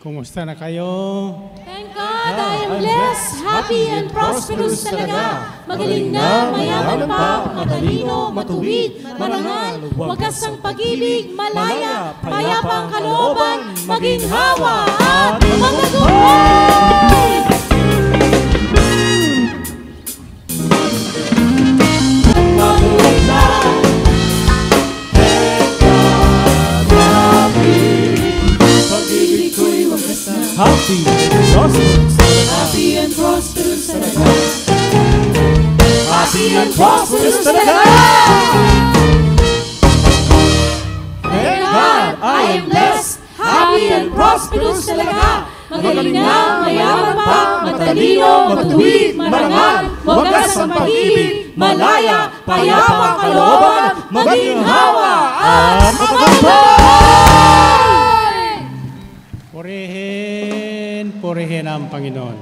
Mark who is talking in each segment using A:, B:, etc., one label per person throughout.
A: Kumusta na kayo?
B: Thank God, I am blessed, happy and prosperous talaga. Magaling na, mayaman pa, matalino, matuwid, marangal, wagas ang pag-ibig, malaya, payapang kalooban, maginhawa at magtagumpay!
A: Happy and prosperous.
B: Happy and prosperous talaga.
A: Happy and prosperous talaga.
B: Thank God, I am blessed, happy and prosperous talaga. Magaling na, mayaman pa, matalino, matuwid, marangal, wagas ang pag-ibig, malaya, payapang kalooban, maginhawa at magtagumpay!
A: Purihin ang Panginoon.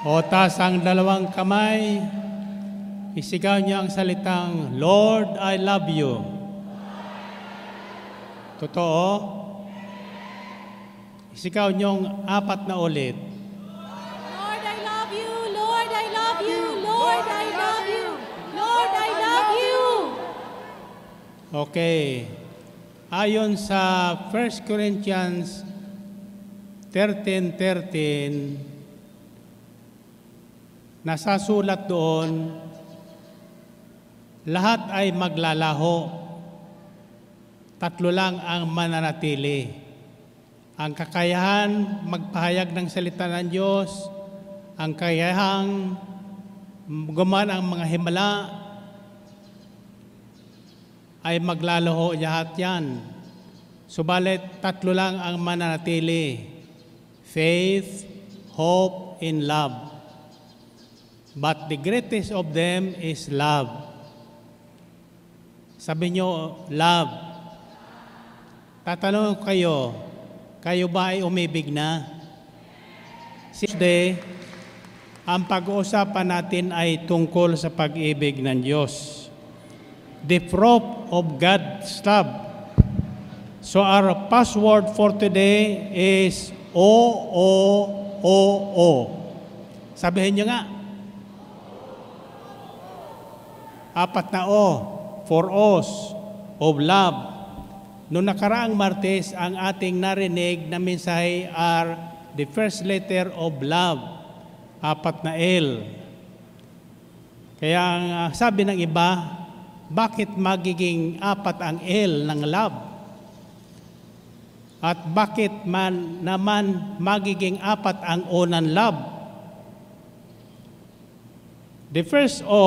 A: O taas ang dalawang kamay, isigaw niyo ang salitang, Lord, I love you. Totoo? Isigaw niyong 4 na ulit.
B: Lord, I love you. Lord, I love you. Lord, I love you. Lord, I love you.
A: Okay. Ayon sa 1 Corinthians 13:13, nasasulat doon, lahat ay maglalaho. 3 lang ang mananatili. Ang kakayahan magpahayag ng salita ng Diyos, ang kakayahang gumawa ng mga himala, ay maglalaho lahat yan. Subalit 3 lang ang mananatili. Faith, hope, and love. But the greatest of them is love. Sabi nyo, love. Tatanong kayo, kayo ba ay umibig na? Today, ang pag-uusapan natin ay tungkol sa pag-ibig ng Diyos. The fruit of God's love. So our password for today is O-O-O-O. Sabihin nyo nga. 4 na O. For us, of love. Noong nakaraang Martes, ang ating narinig na mensahe are the first letter of love. 4 na L. Kaya sabi ng iba, bakit magiging 4 ang L ng love? At bakit naman magiging 4 ang O ng love? The first O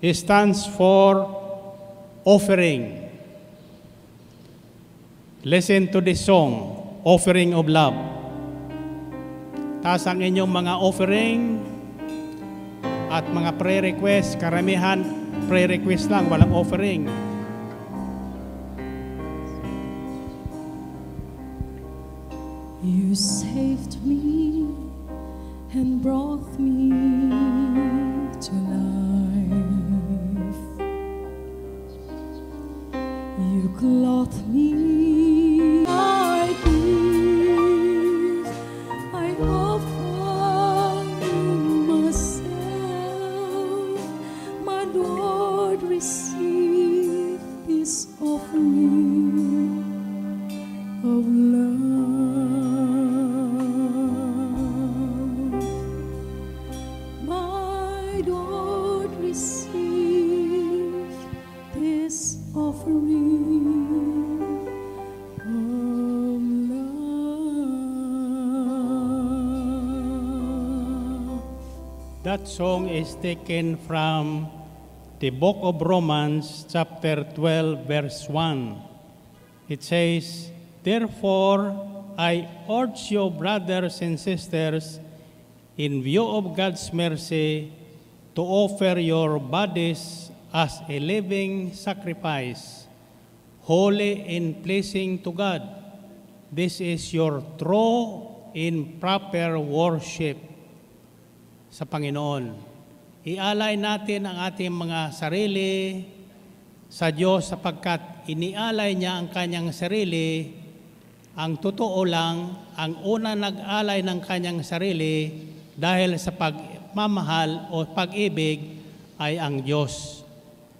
A: stands for offering. Listen to this song, Offering of Love. Taas ang inyong mga offering at mga prayer request. Karamihan prayer request lang, walang offering.
B: You saved me and brought me to life. You clothed me, I give, I offer you myself. My Lord, receive this offering of love.
A: That song is taken from the book of Romans, chapter 12, verse 1. It says, Therefore, I urge you, brothers and sisters, in view of God's mercy, to offer your bodies as a living sacrifice, holy and pleasing to God. This is your true and proper worship sa Panginoon. Ialay natin ang ating mga sarili sa Diyos sapagkat inialay niya ang kanyang sarili. Ang totoo lang, ang una nag-alay ng kanyang sarili dahil sa pagmamahal o pag-ibig ay ang Diyos.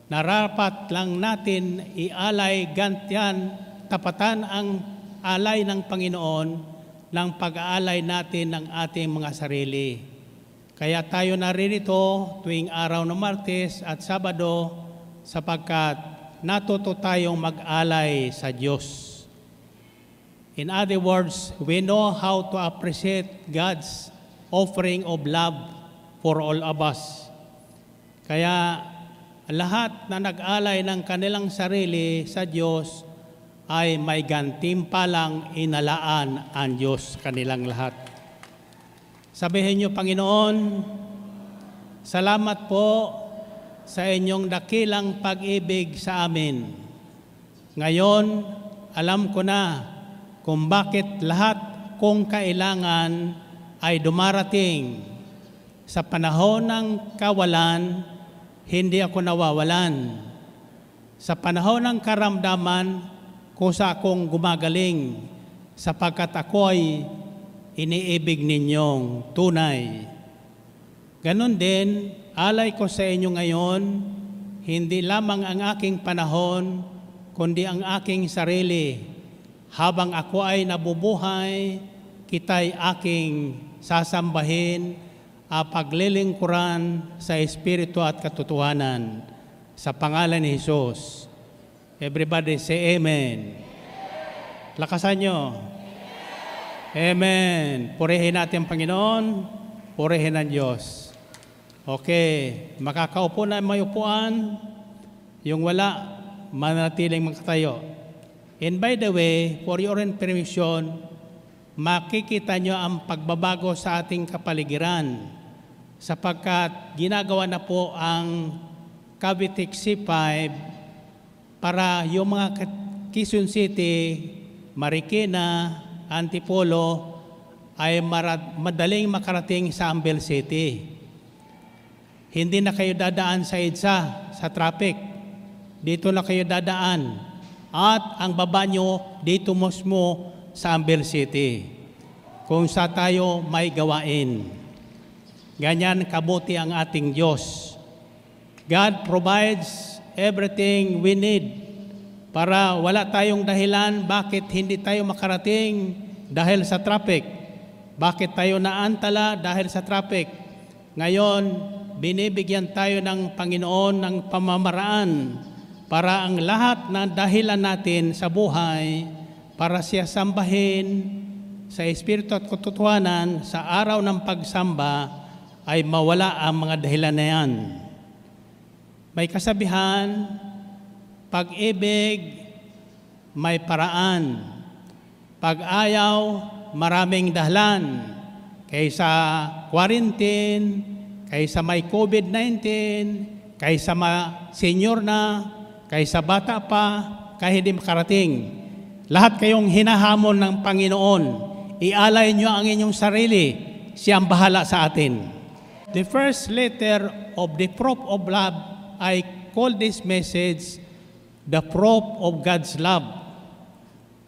A: Narapat lang natin ialay, gantian, tapatan ang alay ng Panginoon ng pag-aalay natin ng ating mga sarili. Kaya tayo naririto tuwing araw ng Martes at Sabado sapagkat natuto tayong mag-alay sa Diyos. In other words, we know how to appreciate God's offering of love for all of us. Kaya lahat na nag-alay ng kanilang sarili sa Diyos ay may gantimpalang inalaan ang Diyos kanilang lahat. Sabihin niyo, Panginoon, salamat po sa inyong dakilang pag-ibig sa amin. Ngayon, alam ko na kung bakit lahat kong kailangan ay dumarating. Sa panahon ng kawalan, hindi ako nawawalan. Sa panahon ng karamdaman, kusa akong gumagaling sapagkat ako ay iniibig ninyong tunay. Ganon din, alay ko sa inyo ngayon, hindi lamang ang aking panahon, kundi ang aking sarili. Habang ako ay nabubuhay, kita'y aking sasambahin, paglilingkuran sa Espiritu at katotohanan. Sa pangalan ni Jesus. Everybody say Amen. Lakasan nyo. Amen. Purihin natin ang Panginoon. Purihin ang Diyos. Okay. Makakaupo na may upuan. Yung wala, manatiling magkatayo. And by the way, for your information, makikita nyo ang pagbabago sa ating kapaligiran sapagkat ginagawa na po ang Cavite C5 para yung mga Quezon City, Marikina, Antipolo ay madaling makarating sa Ambel City. Hindi na kayo dadaan sa EDSA, sa traffic. Dito na kayo dadaan. At ang baba nyo, dito mismo sa Ambel City. Kung sa tayo may gawain. Ganyan kabuti ang ating Diyos. God provides everything we need para wala tayong dahilan bakit hindi tayo makarating dahil sa traffic. Bakit tayo naantala dahil sa traffic. Ngayon, binibigyan tayo ng Panginoon ng pamamaraan para ang lahat na dahilan natin sa buhay para siya sambahin sa Espiritu at katotohanan sa araw ng pagsamba ay mawala ang mga dahilan na yan. May kasabihan, pag-ibig, may paraan. Pag-ayaw, maraming dahilan. Kaysa quarantine, kaysa may COVID-19, kaysa senior na, kaysa bata pa, kaya hindi makarating. Lahat kayong hinahamon ng Panginoon, ialay nyo ang inyong sarili, siyang bahala sa atin. The first letter of the proof of love, I call this message the proof of God's love.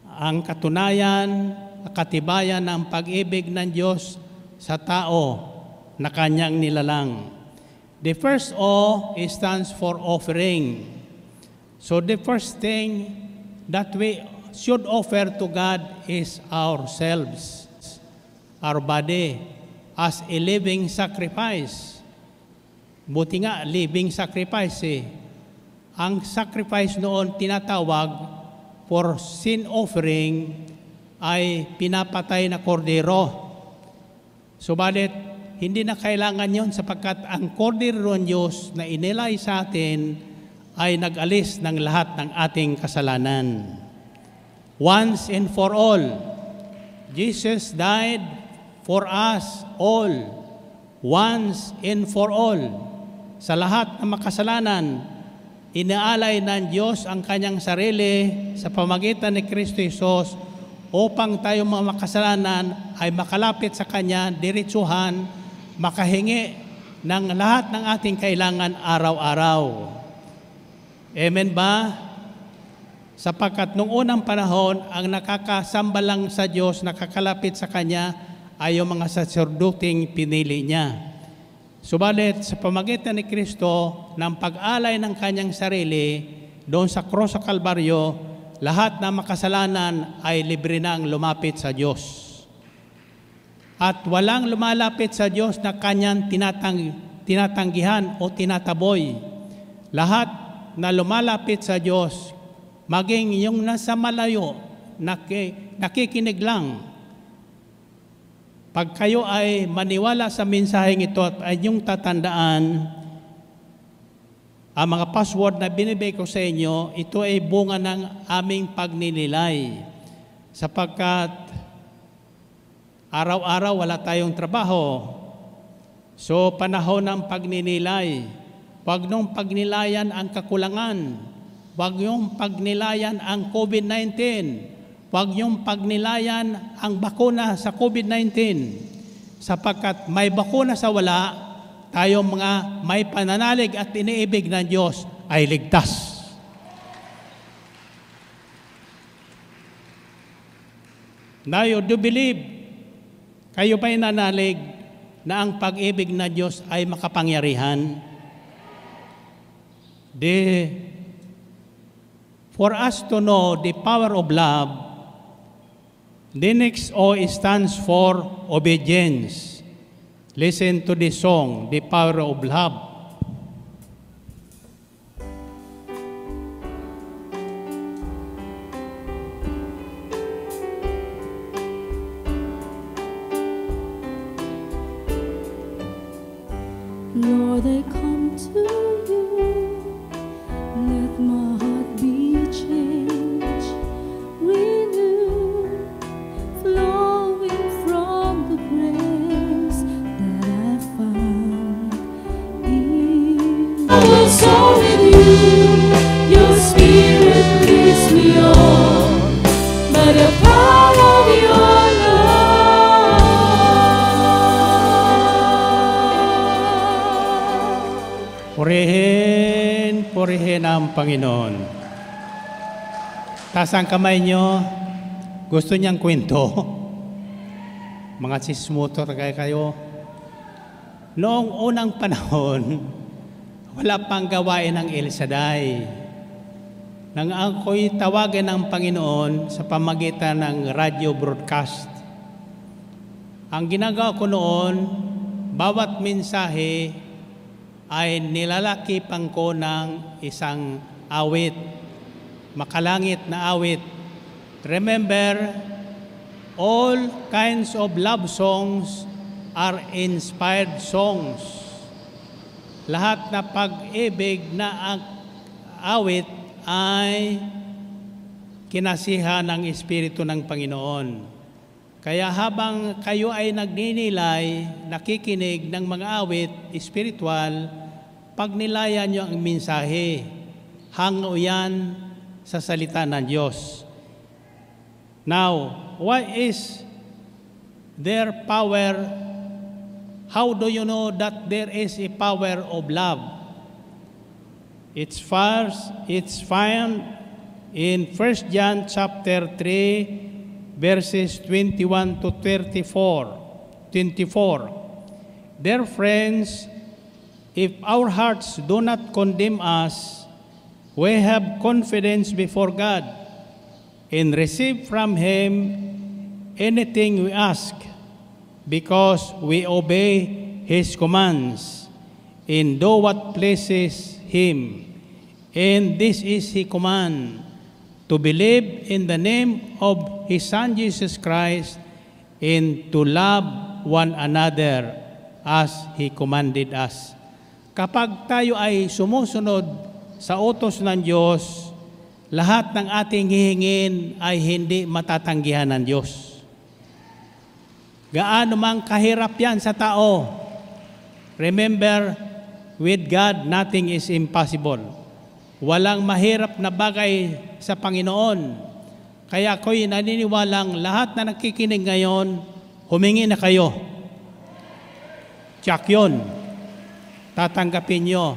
A: Ang katunayan, katibayan ng pag-ibig ng Diyos sa tao na kanyang nilalang. The first O stands for offering. So the first thing that we should offer to God is ourselves, our body, as a living sacrifice. Buti nga, living sacrifice eh. Ang sacrifice noon tinatawag for sin offering ay pinapatay na kordero. Subalit, hindi na kailangan yon sapagkat ang kordero ng Diyos na inilay sa atin ay nag-alis ng lahat ng ating kasalanan. Once and for all, Jesus died for us all. Once and for all. Sa lahat ng makasalanan, inaalay ng Diyos ang kanyang sarili sa pamagitan ni Kristo Jesus upang tayo mga makasalanan ay makalapit sa Kanya, diretsuhan, makahingi ng lahat ng ating kailangan araw-araw. Amen ba? Sapagkat nung unang panahon, ang nakakasamba lang sa Diyos, nakakalapit sa Kanya, ay yung mga saserdoting pinili niya. Subalit, sa pamagitan ni Kristo, ng pag-alay ng Kanyang sarili, doon sa cross sa Kalbaryo, lahat na makasalanan ay libre nang lumapit sa Diyos. At walang lumalapit sa Diyos na Kanyang tinatanggihan o tinataboy. Lahat na lumalapit sa Diyos, maging yung nasa malayo, nakikinig lang. Pag kayo ay maniwala sa mensaheng ito at ay yung tatandaan, ang mga password na binibigay ko sa inyo, ito ay bunga ng aming pagninilay. Sapagkat araw-araw wala tayong trabaho. So panahon ng pagninilay, huwag nung pagnilayan ang kakulangan. Huwag yung pagnilayan ang COVID-19. Huwag yung pagnilayan ang bakuna sa COVID-19. Sapagkat may bakuna sa wala, tayong mga may pananalig at iniibig ng Diyos ay ligtas. Now you do believe, kayo ba'y nanalig na ang pag-ibig ng Diyos ay makapangyarihan? For us to know the power of love, the next O stands for obedience. Listen to this song, The Power of Love.
B: Lord, I come to you. Let my heart be changed, renewed, flowing from the grace that I found in I will soar with you. Your spirit leads me on by the power of your love.
A: Purihin ang Panginoon. Taas ang kamay nyo. Gusto niyang kwento. Mga sismotor kayo. Noong unang panahon, wala pang gawain ng El Shaddai. Nang ako'y tawagin ng Panginoon sa pamagitan ng radio broadcast. Ang ginagawa ko noon, bawat mensahe ay nilalakipang ko ng isang awit, makalangit na awit. Remember, all kinds of love songs are inspired songs. Lahat na pag-ibig na awit ay kinasihan ng Espiritu ng Panginoon. Kaya habang kayo ay nagninilay, nakikinig ng mga awit espiritual, pagnilayan nyo ang mensahe. Hango yan sa salita ng Diyos. Now, what is their power? How do you know that there is a power of love? It's found in 1 John chapter 3, verses 21 to 24. Dear friends, if our hearts do not condemn us, we have confidence before God and receive from Him anything we ask, because we obey His commands and do what pleases Him. And this is His command, to believe in the name of His Son Jesus Christ and to love one another as He commanded us. Kapag tayo ay sumusunod sa utos ng Diyos, lahat ng ating hihingin ay hindi matatanggihan ng Diyos. Gaano mang kahirap yan sa tao, remember, with God, nothing is impossible. Walang mahirap na bagay sa Panginoon. Kaya ako'y naniniwalang lahat na nakikinig ngayon, humingi na kayo. Tiyak yun. Tatanggapin nyo.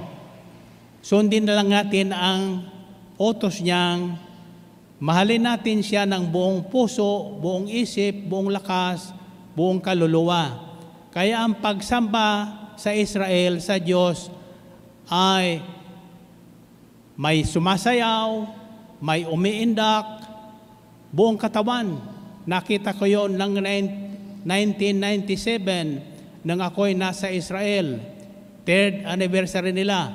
A: Sundin na lang natin ang utos niyang mahalin natin siya ng buong puso, buong isip, buong lakas, buong kaluluwa. Kaya ang pagsamba sa Israel, sa Diyos, ay may sumasayaw, may umiindak, buong katawan. Nakita ko yon ng 1997 nang ako'y nasa Israel. 3rd anniversary nila.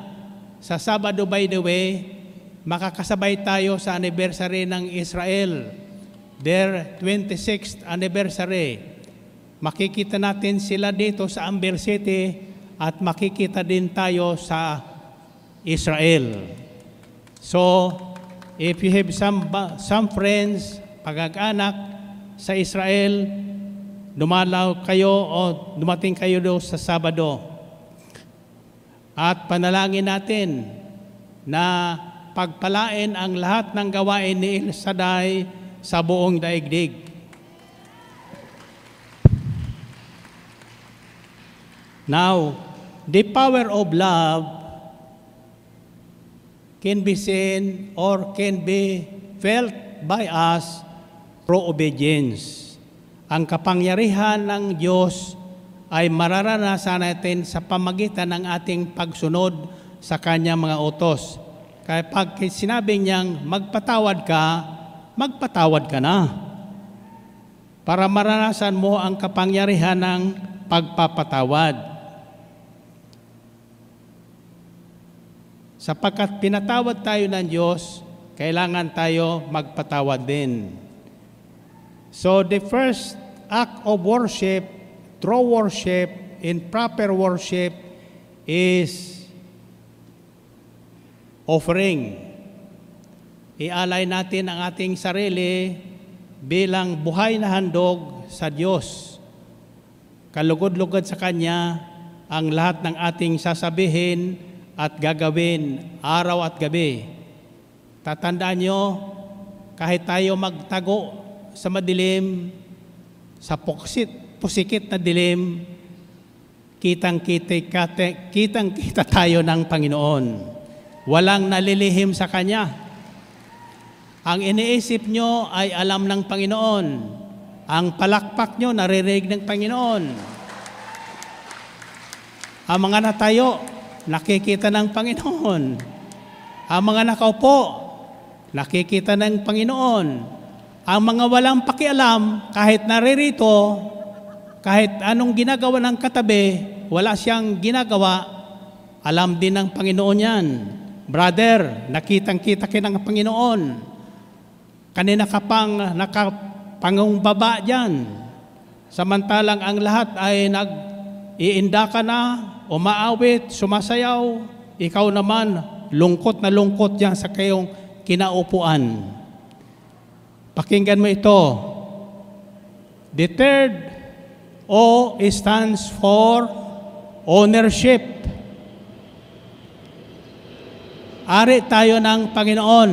A: Sa Sabado, by the way, makakasabay tayo sa anniversary ng Israel. Their 26th anniversary. Makikita natin sila dito sa Amber City at makikita din tayo sa Israel. So, if you have some friends, pag-anak sa Israel, dumalaw kayo o dumating kayo doon sa Sabado. At panalangin natin na pagpalain ang lahat ng gawain ni El Shaddai sa buong daigdig. Now, the power of love can be seen or can be felt by us through obedience. Ang kapangyarihan ng Diyos ay mararanasan natin sa pamagitan ng ating pagsunod sa Kanyang mga utos. Kaya pag sinabing niyang magpatawad ka na. Para maranasan mo ang kapangyarihan ng pagpapatawad. Sapagkat pinatawad tayo ng Diyos, kailangan tayo magpatawad din. So the first act of worship, true worship, in proper worship is offering. Ialay natin ang ating sarili bilang buhay na handog sa Diyos. Kalugod-lugod sa Kanya ang lahat ng ating sasabihin at gagawin araw at gabi. Tatandaan nyo, kahit tayo magtago sa madilim, sa pusikit na dilim, kitang-kita tayo ng Panginoon. Walang nalilihim sa Kanya. Ang iniisip nyo ay alam ng Panginoon. Ang palakpak nyo naririnig ng Panginoon. Ang mga natayo, nakikita ng Panginoon. Ang mga nakaupo, nakikita ng Panginoon. Ang mga walang pakialam, kahit naririto, kahit anong ginagawa ng katabi, wala siyang ginagawa, alam din ng Panginoon yan. Brother, nakitang-kita ka ng Panginoon. Kanina ka pang nakapangumbaba dyan. Samantalang ang lahat ay nag-iinda ka na, umaawit, sumasayaw. Ikaw naman, lungkot na lungkot dyan sa kayong kinaupuan. Pakinggan mo ito. The third O stands for ownership. Ari tayo ng Panginoon.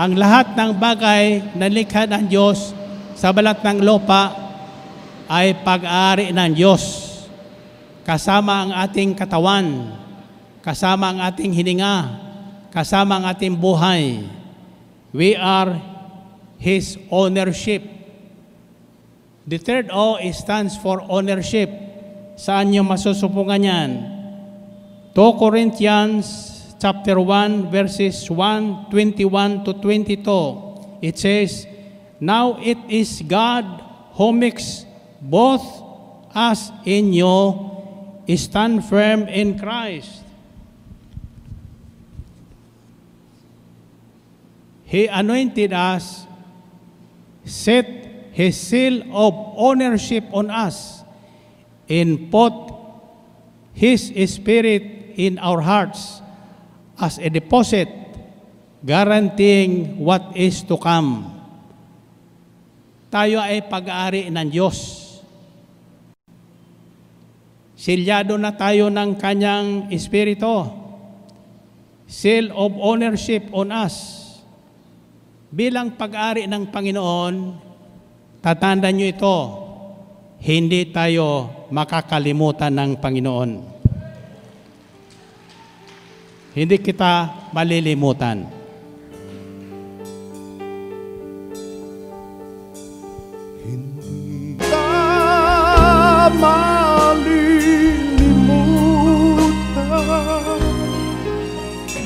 A: Ang lahat ng bagay na likha ng Diyos sa balat ng lupa ay pag-ari ng Diyos. Kasama ang ating katawan, kasama ang ating hininga, kasama ang ating buhay. We are His ownership. The third O stands for ownership. Saan nyo masusupungan yan? 2 Corinthians chapter 1 verses 1, 21 to 22. It says, now it is God who makes both us in you stand firm in Christ. He anointed us, set His seal of ownership on us, and put His Spirit in our hearts as a deposit, guaranteeing what is to come. Tayo ay pag-aari ng Diyos. Silyado na tayo ng Kanyang Espiritu. Seal of ownership on us. Bilang pag-ari ng Panginoon, tatandaan nyo ito, hindi tayo makakalimutan ng Panginoon. Hindi kita malilimutan.
C: Hindi ka malilimutan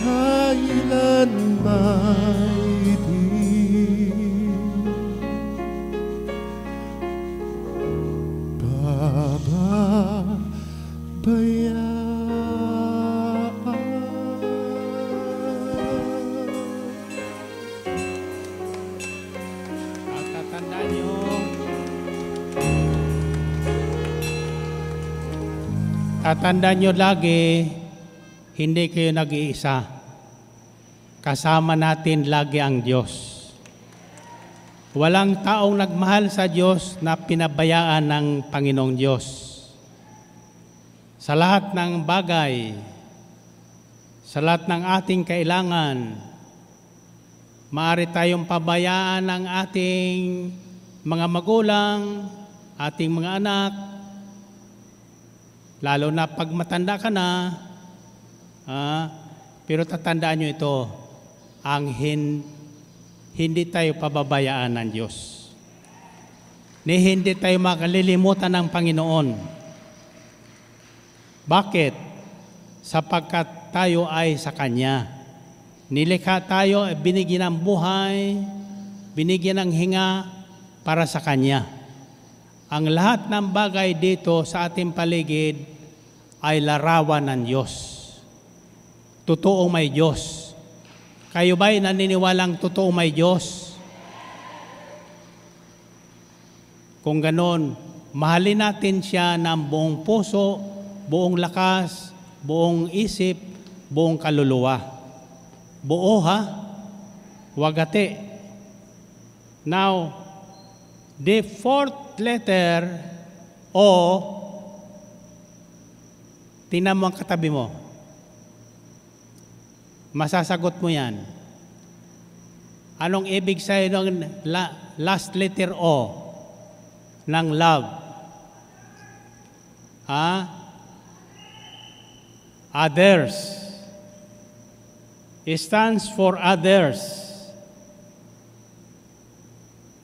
C: kailan may di
A: Tatandaan nyo lagi, hindi kayo nag-iisa. Kasama natin lagi ang Diyos. Walang taong nagmahal sa Diyos na pinabayaan ng Panginoong Diyos. Sa lahat ng bagay, sa lahat ng ating kailangan, maaari tayong pabayaan ng ating mga magulang, ating mga anak, lalo na pag matanda ka na, pero tatandaan nyo ito, ang hindi tayo pababayaan ng Diyos. Hindi tayo makalilimutan ng Panginoon. Bakit? Sapagkat tayo ay sa Kanya. Nilikha tayo, binigyan ng buhay, binigyan ng hinga para sa Kanya. Ang lahat ng bagay dito sa ating paligid ay larawan ng Diyos. Totoong may Diyos. Kayo ba'y naniniwalang totoong may Diyos? Kung ganon, mahalin natin siya ng buong puso, buong lakas, buong isip, buong kaluluwa. Buo ha? Wagate. Now, the fourth letter, O, tingnan mo ang katabi mo. Masasagot mo yan. Anong ibig sabihin ng last letter O ng love? Others. It stands for others.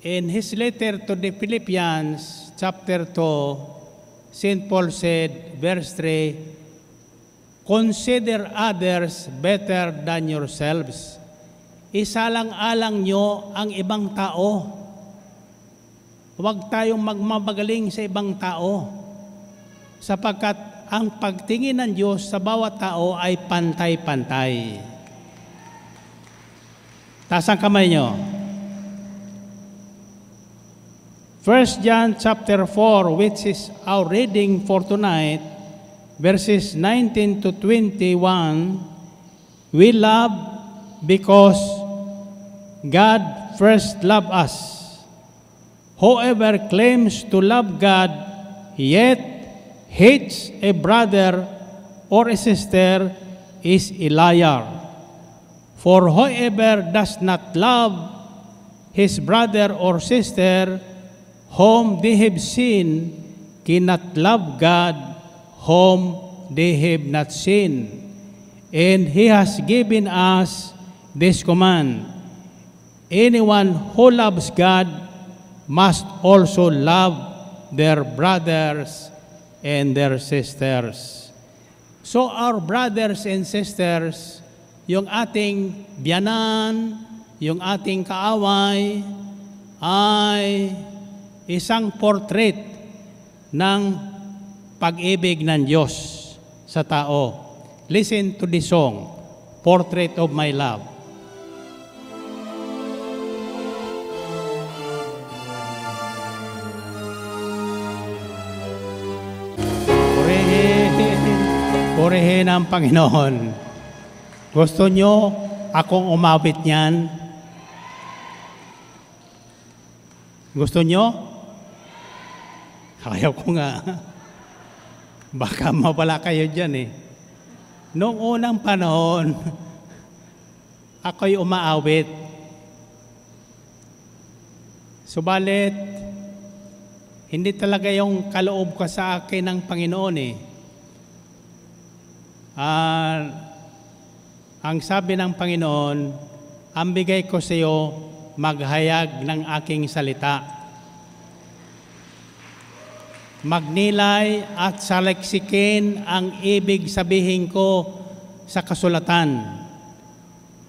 A: In his letter to the Philippians, chapter 2, St. Paul said, verse 3, consider others better than yourselves. Isalang-alang nyo ang ibang tao. Huwag tayong magmamagaling sa ibang tao. Sapagkat ang pagtingin ng Diyos sa bawat tao ay pantay-pantay. Taas ang kamay nyo. 1 John chapter 4, which is our reading for tonight, verses 19 to 21, we love because God first loved us. Whoever claims to love God, yet hates a brother or a sister, is a liar. For whoever does not love his brother or sister, whom they have seen, cannot love God, whom they have not seen. And He has given us this command: anyone who loves God must also love their brothers and their sisters. So our brothers and sisters, yung ating biyanan, yung ating kaaway, ay isang portrait ng pag-ibig ng Diyos sa tao. Listen to the song, Portrait of My Love. Purihin ang Panginoon. Gusto nyo akong umawit niyan? Gusto nyo? Ayaw ko nga. Baka mawala kayo dyan eh. Noong unang panahon, ako'y umaawit. Subalit, Hindi talaga yung kaloob ka sa akin ng Panginoon eh. Ang sabi ng Panginoon, ang bigay ko sa iyo, maghayag ng aking salita. Magnilay at saliksikin ang ibig sabihin ko sa kasulatan.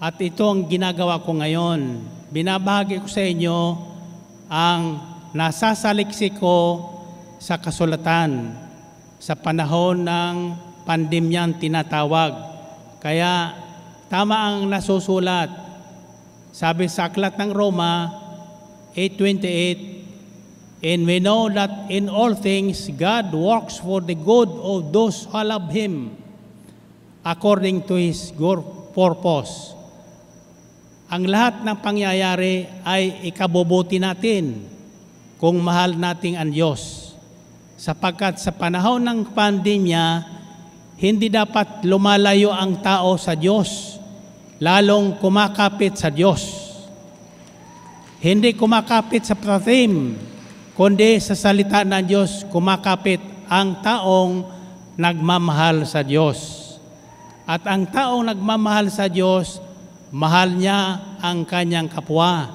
A: At ito ang ginagawa ko ngayon. Binabahagi ko sa inyo ang nasasaliksik ko sa kasulatan sa panahon ng pandemyang tinatawag. Kaya tama ang nasusulat. Sabi sa aklat ng Roma 8:28, and we know that in all things God works for the good of those who love Him according to His good purpose. Ang lahat ng pangyayari ay ikabubuti natin kung mahal natin ang Diyos. Sapagkat sa panahon ng pandemya, hindi dapat lumalayo ang tao sa Diyos, lalong kumakapit sa Diyos. Hindi kumakapit sa pratim, kundi sa salita ng Diyos kumakapit ang taong nagmamahal sa Diyos. At ang taong nagmamahal sa Diyos, mahal niya ang kanyang kapwa,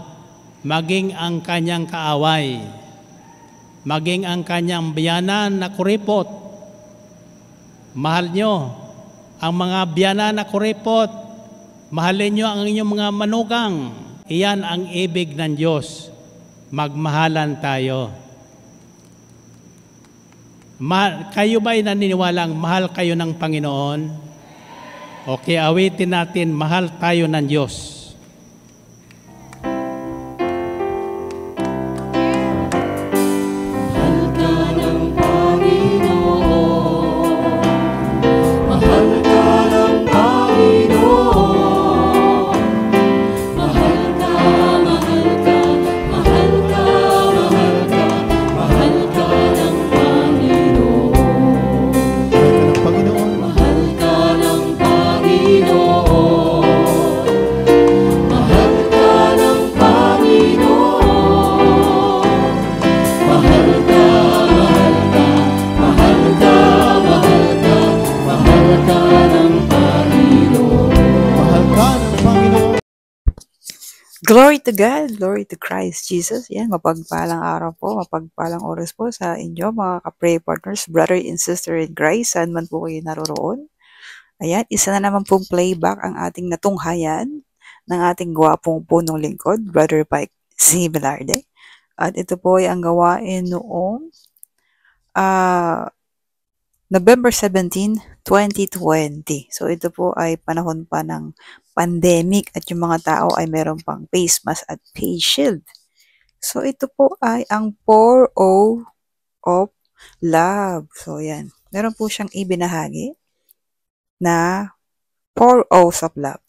A: maging ang kanyang kaaway, maging ang kanyang biyanan na kuripot. Mahal nyo ang mga biyanan na kuripot, mahalin nyo ang inyong mga manugang. Iyan ang ibig ng Diyos. Magmahalan tayo. Kayo ba'y naniniwalang mahal kayo ng Panginoon? Okay, awitin natin, mahal tayo ng Diyos.
D: Glory to God, glory to Christ Jesus. Yan, mapagpalang araw po, mapagpalang oras po sa inyo mga ka-pray partners, brother and sister in Christ, saan man po kayo naroroon. Ayan, isa na naman pong playback ang ating natunghayan ng ating gwapong punong lingkod, Brother Pike C. Velarde. At ito po ay ang gawain noong November 17, 2020. So ito po ay panahon pa ng pandemic at yung mga tao ay meron pang face mask at face shield. So ito po ay ang 4O of love. So yan, meron po siyang ibinahagi na 4 O's of love.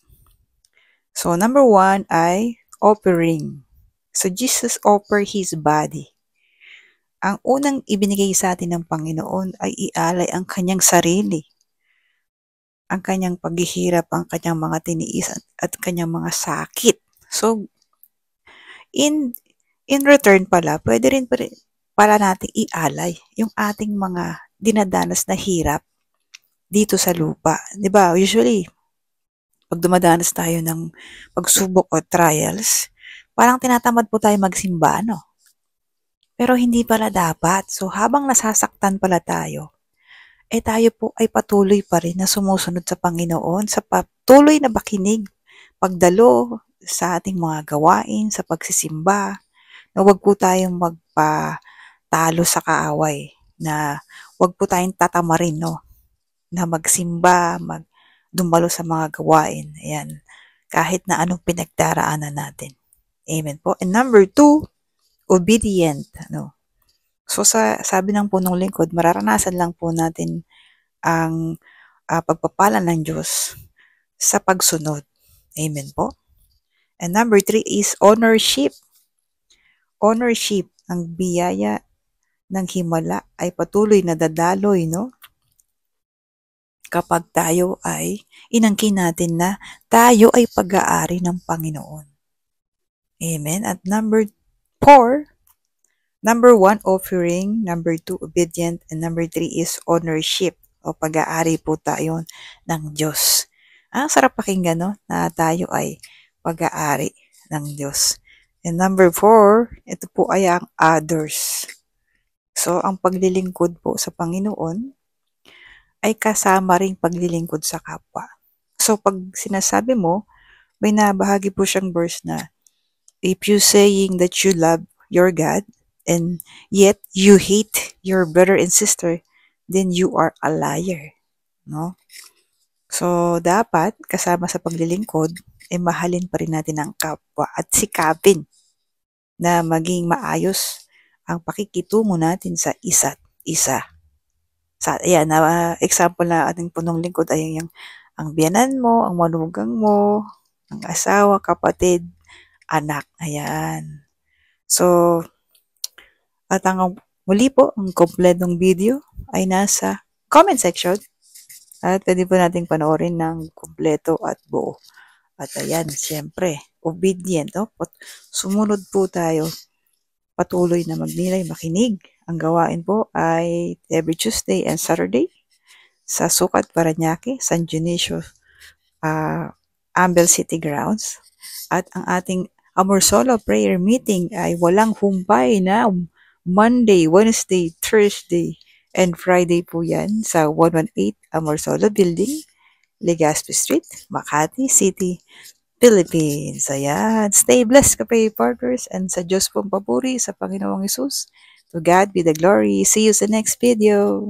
D: So number 1 ay offering. So Jesus offered His body. Ang unang ibinigay sa atin ng Panginoon ay ialay ang kanyang sarili, ang kanyang paghihirap, ang kanyang mga tiniis at kanyang mga sakit. So, in return pala, pwede rin pala natin ialay yung ating mga dinadanas na hirap dito sa lupa. 'Di ba? Usually, pag dumadanas tayo ng pagsubok o trials, parang tinatamad po tayo magsimba, no? Pero hindi pala dapat. So, habang nasasaktan pala tayo, tayo po ay patuloy pa rin na sumusunod sa Panginoon, sa patuloy na pakinig, pagdalo sa ating mga gawain, sa pagsisimba, na huwag po tayong magpatalo sa kaaway, na huwag po tayong tatamarin, no? Na magsimba, dumalo sa mga gawain. Ayan. Kahit na anong pinagdaraanan natin. Amen po. And number 2, obedient. Ano? So, sabi ng punong lingkod, mararanasan lang po natin ang pagpapala ng Diyos sa pagsunod. Amen po. And number 3 is ownership. Ownership, ang biyaya ng himala ay patuloy na dadaloy, no? Kapag tayo ay inangkin natin na tayo ay pag-aari ng Panginoon. Amen. At number 4, Number 1, offering. Number 2, obedient. And number 3 is ownership o pag-aari po tayo ng Diyos. Ang sarap pakinggan, no? Na tayo ay pag-aari ng Diyos. And number 4, ito po ay ang others. So, ang paglilingkod po sa Panginoon ay kasama ring paglilingkod sa kapwa. So, pag sinasabi mo, may nabahagi po siyang verse na, if you saying that you love your God, and yet you hate your brother and sister, then you are a liar. No? So, dapat kasama sa paglilingkod, mahalin pa rin natin ang kapwa at sikapin na maging maayos ang pakikitungo natin sa isa't isa. Ayan, example na ating punong lingkod ay ang biyanan mo, ang manugang mo, ang asawa, kapatid, anak. Ayan. So, at ang muli po, ang kompletong video ay nasa comment section. At pwede po nating panoorin ng kompleto at buo. At ayan, siyempre, obedient. No? Sumunod po tayo. Patuloy na magnilay, makinig. Ang gawain po ay every Tuesday and Saturday sa Sukat, Parañaque, San Dionisio, Ambel City Grounds. At ang ating Amor Solo prayer meeting ay walang humpay na Monday, Wednesday, Thursday, and Friday po yan sa 118 Amor Solo Building, Legazpi Street, Makati City, Philippines. Ayan. Stay blessed, kapay partners, and sa Diyos pong papuri, sa Panginoong Hesus. To God be the glory. See you sa next video.